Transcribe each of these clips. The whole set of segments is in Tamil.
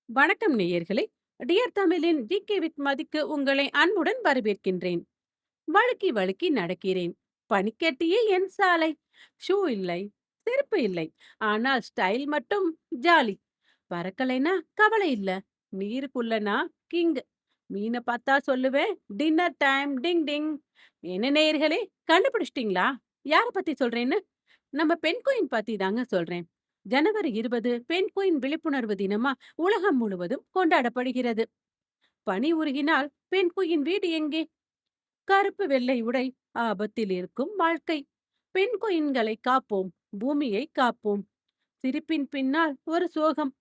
வணக்கம் நேயர்களே. டியர் தமிழின் ஜிகே வித் மதிக்கு உங்களை அன்புடன் வரவேற்கின்றேன். வழுக்கி வழுக்கி நடக்கிறேன். பனிக்கட்டியே என் சாலை. ஷூ இல்லை, செருப்பு இல்லை. ஆனால் ஸ்டைல் மட்டும் ஜாலி. பறக்கலைனா கவலை இல்ல. நீருக்குள்ளனா கிங். மீன பார்த்தா சொல்லுவேன் டின்னர் டைம் டிங் டிங். என்ன நேயர்களே, கண்டுபிடிச்சிட்டீங்களா யார பத்தி சொல்றேன்னு? நம்ம பெண் குயின் பத்தி தாங்க சொல்றேன். ஜனவரி 20 பெண் குயின் விழிப்புணர்வு தினமா உலகம் முழுவதும் கொண்டாடப்படுகிறது. பனி உருகினால் பெண் குயின் வீடு எங்கே? கருப்பு வெள்ளை உடை, ஆபத்தில் இருக்கும் வாழ்க்கை. பெண் குயின்களை காப்போம், பூமியை காப்போம். சிரிப்பின் பின்னால் ஒரு சோகம்.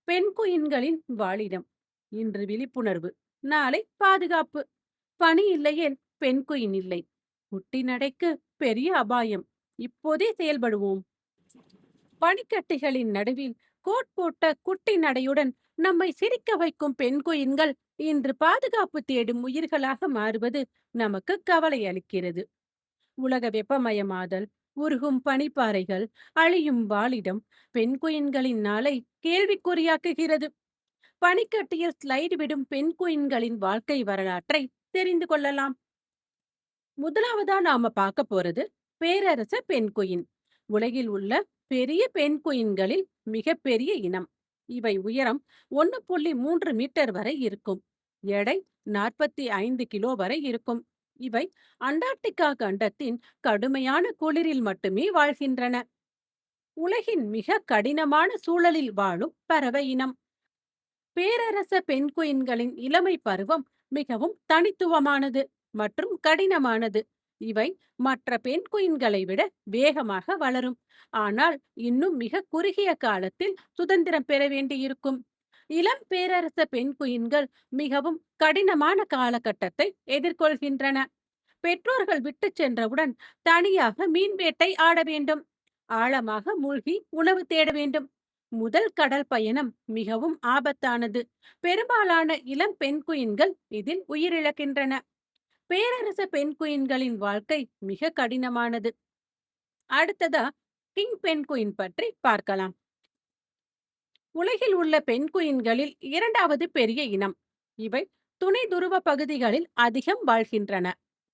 பெண் குயின்களின் வாழிடம். இன்று விழிப்புணர்வு, நாளை பாதுகாப்பு. பணி இல்லையேல் பெண் குயின் இல்லை. குட்டி நடைக்கு பெரிய அபாயம். இப்போதே செயல்படுவோம். பனிக்கட்டிகளின் நடுவில் கோட் போட்ட குட்டி நடையுடன் நம்மை சிரிக்க வைக்கும் பெண் குயின்கள் இன்று பாதுகாப்பு தேடும் உயிர்களாக மாறுவது நமக்கு கவலை அளிக்கிறது. உலக வெப்பமயமாதல், உருகும் பனிப்பாறைகள், அழியும் வாழிடம் பெண் குயின்களின் நாளை கேள்விக்குறியாக்குகிறது. பனிக்கட்டியில் ஸ்லைடு விடும் பெண் குயின்களின் வாழ்க்கை வரலாற்றை தெரிந்து கொள்ளலாம். முதலாவதா நாம பார்க்க போறது பேரரச பெண் குயின். உலகில் உள்ள பெரிய பெண் குயின்களில் மிகப்பெரிய இனம். இவை உயரம் 1.3 மீட்டர் வரை இருக்கும். எடை 45 கிலோ வரை இருக்கும். இவை அண்டார்டிகா கண்டத்தின் கடுமையான குளிரில் மட்டுமே வாழ்கின்றன. உலகின் மிக கடினமான சூழலில் வாழும் பறவை இனம். பேரரச பெண் குயின்களின் இளமை பருவம் மிகவும் தனித்துவமானது மற்றும் கடினமானது. இவை மற்ற பெண் குயின்களை விட வேகமாக வளரும். ஆனால் இன்னும் மிக குறுகிய காலத்தில் சுதந்திரம் பெற வேண்டியிருக்கும். இளம் பேரரச பெண் குயின்கள் மிகவும் கடினமான காலகட்டத்தை எதிர்கொள்கின்றன. பெற்றோர்கள் விட்டுச் சென்றவுடன் தனியாக மீன் வேட்டை ஆட வேண்டும். ஆழமாக மூழ்கி உணவு தேட வேண்டும். முதல் கடல் பயணம் மிகவும் ஆபத்தானது. பெரும்பாலான இளம் பெண் குயின்கள் இதில் உயிரிழக்கின்றன. பேரரச பெண் குயின்களின் வாழ்க்கை மிக கடினமானது. அடுத்ததா கிங் பெண் குயின் பற்றி பார்க்கலாம். உலகில் உள்ள பெண் குயின்களில் இரண்டாவது பெரிய இனம். இவை துணை துருவ பகுதிகளில் அதிகம் வாழ்கின்றன.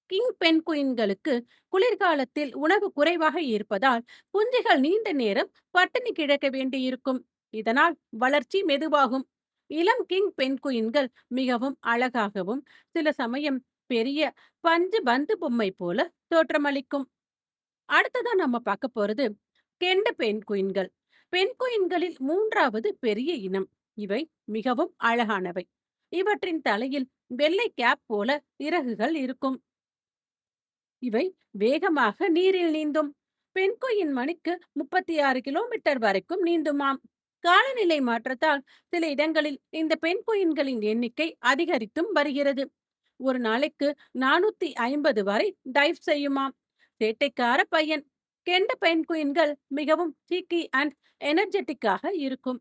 கிங் பெண் குயின்களுக்கு குளிர்காலத்தில் உணவு குறைவாக இருப்பதால் குஞ்சுகள் நீண்ட நேரம் பட்டினி கிடக்க வேண்டியிருக்கும். இதனால் வளர்ச்சி மெதுவாகும். இளம் கிங் பெண் குயின்கள் மிகவும் அழகாகவும் சில சமயம் பெரிய பஞ்சு பந்து பொம்மை போல தோற்றமளிக்கும். அடுத்ததா நம்ம பார்க்க போறது கெண்ட பெண் குயின்கள். பெண் குயின்களில் மூன்றாவது பெரிய இனம். இவை மிகவும் அழகானவை. இவற்றின் தலையில் வெள்ளை கேப் போல இறகுகள் இருக்கும். இவை வேகமாக நீரில் நீந்தும். பெண் குயின் மணிக்கு 36 கிலோமீட்டர் வரைக்கும் நீந்துமாம். காலநிலை மாற்றத்தால் சில இடங்களில் இந்த பெண் குயின்களின் எண்ணிக்கை அதிகரித்தும் வருகிறது. ஒரு நாளைக்கு 450 வரை டைவ் செய்யுமாம். சேட்டைக்கார பையன். கெண்ட பெண் குயின்கள் மிகவும் சீக்கி அண்ட் எனர்ஜெட்டிக்காக இருக்கும்.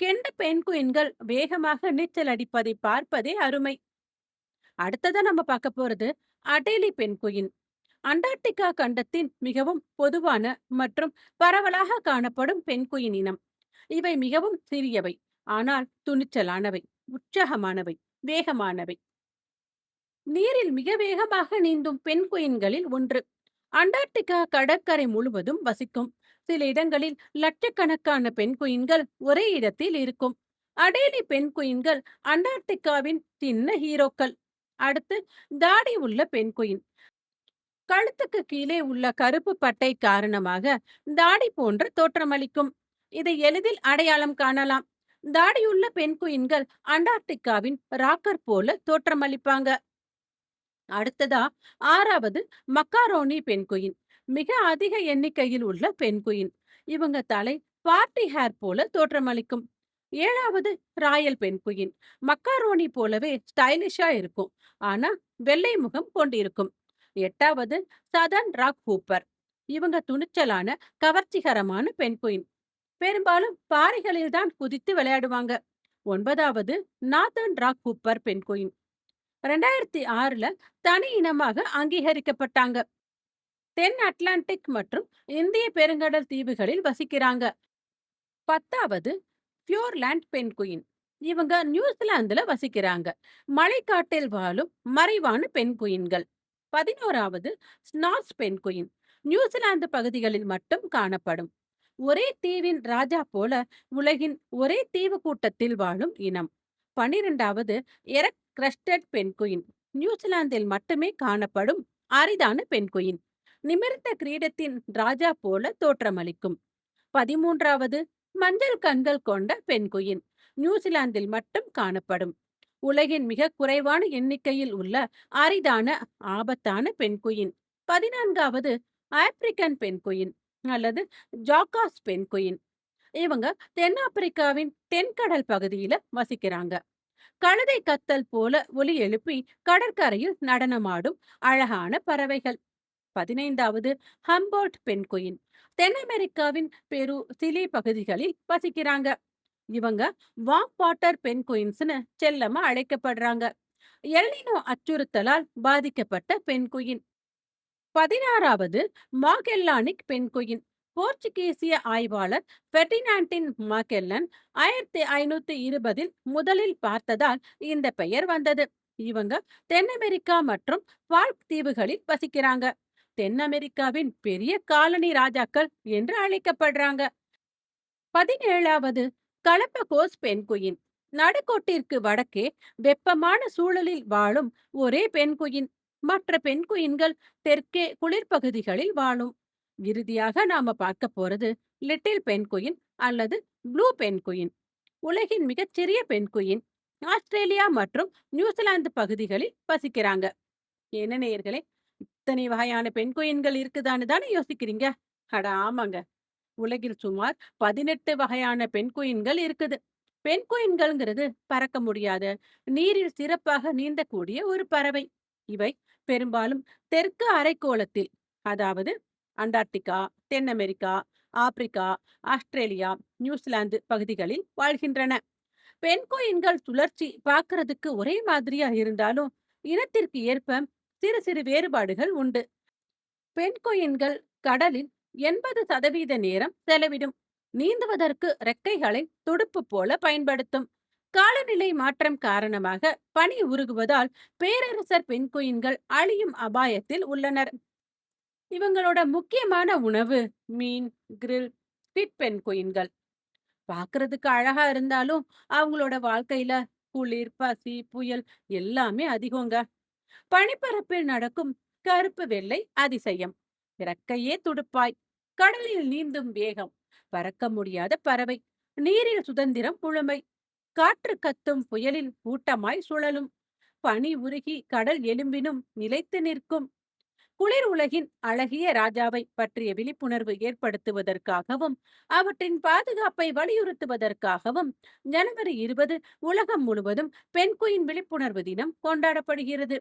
கெண்ட பெண் குயின்கள் வேகமாக நீச்சல் அடிப்பதை பார்ப்பதே அருமை. அடுத்ததா நம்ம பார்க்க போறது அடேலி பெண் குயின். அண்டார்டிகா கண்டத்தின் மிகவும் பொதுவான மற்றும் பரவலாக காணப்படும் பெண் குயின் இனம். இவை மிகவும் சிறியவை, ஆனால் துணிச்சலானவை, உற்சாகமானவை, வேகமானவை. நீரில் மிக வேகமாக நீந்தும் பெண் குயின்களில் ஒன்று. அண்டார்டிகா கடற்கரை முழுவதும் வசிக்கும். சில இடங்களில் லட்சக்கணக்கான பெண் குயின்கள் ஒரே இடத்தில் இருக்கும். அடேலி பெண் குயின்கள் அண்டார்டிகாவின் சின்ன ஹீரோக்கள். அடுத்து தாடி உள்ள பெண் குயின். கழுத்துக்கு கீழே உள்ள கருப்பு பட்டை காரணமாக தாடி போன்ற தோற்றமளிக்கும். இதை எளிதில் அடையாளம் காணலாம். தாடியுள்ள பெண் குயின்கள் அண்டார்டிகாவின் ராக்கர் போல தோற்றமளிப்பாங்க. அடுத்ததா ஆறாவது மக்காரோனி பெண் குயின். மிக அதிக எண்ணிக்கையில் உள்ள பெண் குயின். இவங்க தலை பார்ட்டி ஹேர் போல தோற்றமளிக்கும். ஏழாவது ராயல் பெண் குயின். மக்காரோனி போலவே ஸ்டைலிஷா இருக்கும். ஆனா வெள்ளை முகம் கொண்டிருக்கும். எட்டாவது சதன் ராக் ஹூப்பர். இவங்க துணிச்சலான கவர்ச்சிகரமான பெண் குயின். பெரும்பாலும் பாறைகளில் தான் குதித்து விளையாடுவாங்க. ஒன்பதாவது நாதன் ராக் ஹூப்பர் பெண் குயின். 2006ல தனி இனமாக அங்கீகரிக்கப்பட்டாங்க. தென் அட்லாண்டிக் மற்றும் இந்திய பெருங்கடல் தீவுகளில் வசிக்கிறாங்க. பத்தாவது பியூர்லாண்ட் பெண் குயின். இவங்க நியூசிலாந்துல வசிக்கிறாங்க. மழைக்காட்டில் வாழும் மறைவான பெண் குயின்கள். 11வது ஸ்னாஸ் பெண் குயின். நியூசிலாந்து பகுதிகளில் மட்டும் காணப்படும். ஒரே தீவின் ராஜா போல உலகின் ஒரே தீவு கூட்டத்தில் வாழும் இனம். 12வது எரக் கிரஸ்டட் பென்குயின். நியூசிலாந்தில் மட்டுமே காணப்படும் அரிதான பென்குயின். நிமிர்ந்த கிரீடத்தின் ராஜா போல தோற்றமளிக்கும். 13வது மஞ்சள் கண்கள் கொண்ட பென்குயின். நியூசிலாந்தில் மட்டும் காணப்படும். உலகின் மிக குறைவான எண்ணிக்கையில் உள்ள அரிதான ஆபத்தான பென்குயின். 14வது ஆப்பிரிக்கன் பென்குயின் அல்லது ஜாக்காஸ் பென்குயின். இவங்க தென்னாப்பிரிக்காவின் தென்கடல் பகுதியில வசிக்கிறாங்க. கழுதை கத்தல் போல ஒலி எழுப்பி கடற்கரையில் நடனமாடும் அழகான பறவைகள். 15வது ஹம்போல்ட் பென்குயின். தென் அமெரிக்காவின் பெரு சிலி பகுதிகளில் வசிக்கிறாங்க. இவங்க வாம் வாட்டர் பென்குயின்ஸ்னு செல்லமா அழைக்கப்படுறாங்க. எல்னினோ அச்சுறுத்தலால் பாதிக்கப்பட்ட பென்குயின். 16வது மாகெல்லானிக் பென்குயின். போர்ச்சுகீசிய ஆய்வாளர் பெர்டினாண்டின் மாகெல்லன் 1520 முதலில் பார்த்ததால் இந்த பெயர் வந்தது. இவங்க தென் அமெரிக்கா மற்றும் பால்க் தீவுகளில் வசிக்கிறாங்க. தென் அமெரிக்காவின் பெரிய காலனி ராஜாக்கள் என்று அழைக்கப்படுறாங்க. 17வது கலப்பகோஸ் பென்குயின். நடுக்கோட்டிற்கு வடக்கே வெப்பமான சூழலில் வாழும் ஒரே பென்குயின். மற்ற பென்குயின்கள் தெற்கே குளிர்பகுதிகளில் வாழும். இறுதியாக நாம பார்க்க போறது லிட்டில் பென்குயின் அல்லது ப்ளூ பென்குயின். உலகின் மிகச்சிறிய பென்குயின். ஆஸ்திரேலியா மற்றும் நியூசிலாந்து பகுதிகளில் வசிக்கிறாங்க. என்ன நேயர்களே, இத்தனை வகையான பென்குயின்கள் இருக்குதான்னு தானே யோசிக்கிறீங்க? அட ஆமாங்க. உலகில் சுமார் 18 வகையான பென்குயின்கள் இருக்குது. பென்குயின்கள்ங்கிறது பறக்க முடியாத, நீரில் சிறப்பாக நீந்தக்கூடிய ஒரு பறவை. இவை பெரும்பாலும் தெற்கு அரைக்கோளத்தில், அதாவது அண்டார்டிகா, தென் அமெரிக்கா, ஆப்பிரிக்கா, ஆஸ்திரேலியா, நியூசிலாந்து பகுதிகளில் வாழ்கின்றன. பென்குயின்கள் சுழற்சி பார்க்கறதுக்கு ஒரே மாதிரியா இருந்தாலும் இனத்திற்கு ஏற்ப சிறு சிறு வேறுபாடுகள் உண்டு. பென்குயின்கள் கடலில் 80% நேரம் செலவிடும். நீந்துவதற்கு ரெக்கைகளை துடுப்பு போல பயன்படுத்தும். காலநிலை மாற்றம் காரணமாக பனி உருகுவதால் பேரரசர் பென்குயின்கள் அழியும் அபாயத்தில் உள்ளனர். இவங்களோட முக்கியமான உணவு மீன், கிரில், ஸ்குவிட் பென்குயின்கள். பார்க்கறதுக்கு அழகா இருந்தாலும் அவங்களோட வாழ்க்கையில குளிர், பசி, புயல் எல்லாமே அதிகங்க. பனிப்பரப்பில் நடக்கும் கருப்பு வெள்ளை அதிசயம். இறக்கையே துடுப்பாய். கடலில் நீந்தும் வேகம். பறக்க முடியாத பறவை. நீரில் சுதந்திரம் முழுமை. காற்று கத்தும் புயலில் கூட்டமாய் சுழலும். பனி உருகி கடல் எலும்பினும் நிலைத்து நிற்கும். குளிர் உலகின் அழகிய ராஜாவை பற்றிய விழிப்புணர்வு ஏற்படுத்துவதற்காகவும் அவற்றின் பாதுகாப்பை வலியுறுத்துவதற்காகவும் ஜனவரி 20 உலகம் முழுவதும் பெண்குயின் விழிப்புணர்வு தினம் கொண்டாடப்படுகிறது.